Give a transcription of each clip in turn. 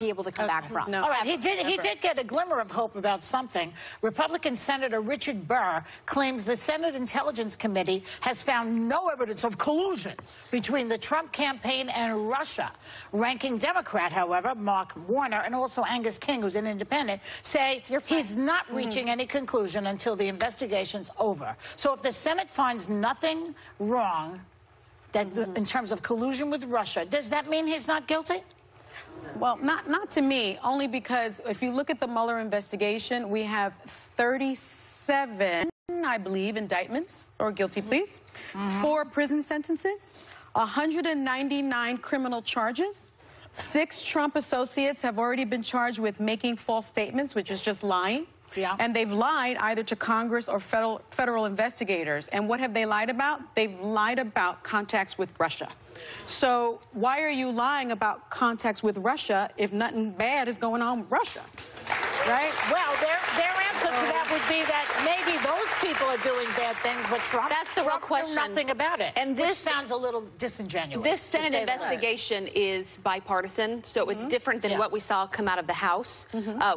be able to come back from. No. All right, he did get a glimmer of hope about something. Republican Senator Richard Burr claims the Senate Intelligence Committee has found no evidence of collusion between the Trump campaign and Russia. Ranking Democrat, however, Mark Warner, and also Angus King, who's an independent, say he's not reaching any conclusion until the investigation's over. So if the Senate finds nothing wrong in terms of collusion with Russia, does that mean he's not guilty? Well, not to me, only because if you look at the Mueller investigation, we have 37, I believe, indictments or guilty pleas, 4 prison sentences, 199 criminal charges. 6 Trump associates have already been charged with making false statements, which is just lying. Yeah. And they've lied either to Congress or federal investigators. And what have they lied about? They've lied about contacts with Russia. So why are you lying about contacts with Russia if nothing bad is going on with Russia? Right? Well, their answer to that would be that maybe those people are doing bad things, but Trump knew nothing about it. And this sounds a little disingenuous. This Senate investigation is bipartisan, so it's different than what we saw come out of the House,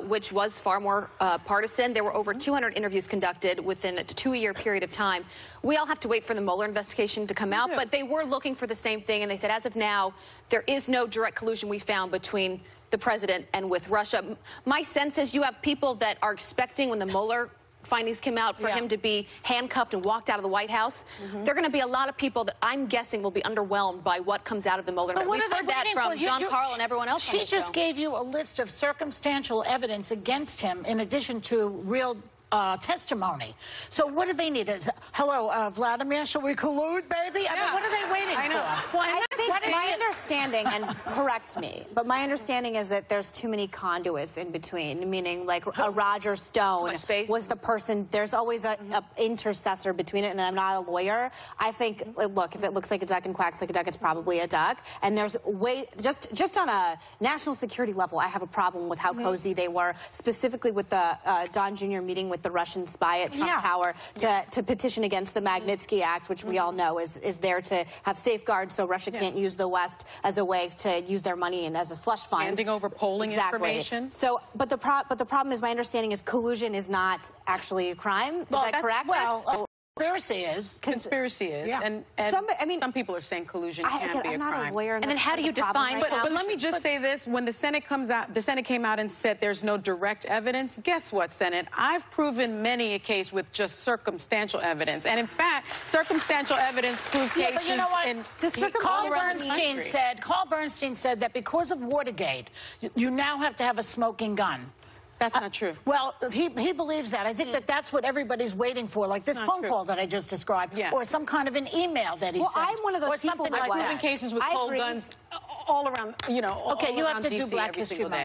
which was far more partisan. There were over 200 interviews conducted within a 2-year period of time. We all have to wait for the Mueller investigation to come out, but they were looking for the same thing, and they said, as of now, there is no direct collusion we found between the president and with Russia. My sense is you have people that are expecting when the Mueller findings came out for him to be handcuffed and walked out of the White House. There are going to be a lot of people that I'm guessing will be underwhelmed by what comes out of the Mueller. We've heard that from John Carl and everyone else. She just gave you a list of circumstantial evidence against him in addition to real testimony. So what do they need? Hello, Vladimir, shall we collude, baby? I mean, what are they waiting for? Well, I think my understanding, and correct me, but my understanding is that there's too many conduits in between, meaning like a Roger Stone was the person, there's always a intercessor between it, and I'm not a lawyer. I think, look, if it looks like a duck and quacks like a duck, it's probably a duck. And there's just on a national security level, I have a problem with how cozy they were, specifically with the Don Jr. meeting with the Russian spy at Trump Tower to petition against the Magnitsky Act, which we all know is there to have safeguards so Russia can't use the West as a way to use their money and as a slush fund. Handing over polling information. So, but the problem is, my understanding is collusion is not actually a crime. Is that correct? Well, conspiracy is. Yeah. And some people are saying collusion can't be a crime. I'm not a lawyer. And then how do you define? But let me just say this: when the Senate comes out, the Senate came out and said there's no direct evidence. Guess what, Senate? I've proven many a case with just circumstantial evidence, and in fact, circumstantial evidence proved cases. But you know what? Carl Bernstein said that because of Watergate, you now have to have a smoking gun. That's not true. Well, he believes that. I think that's what everybody's waiting for, like this phone call that I just described, or some kind of an email that he sent. I'm one of those people I've proven cases with cold guns all around, all you have around to do DC Black History Month.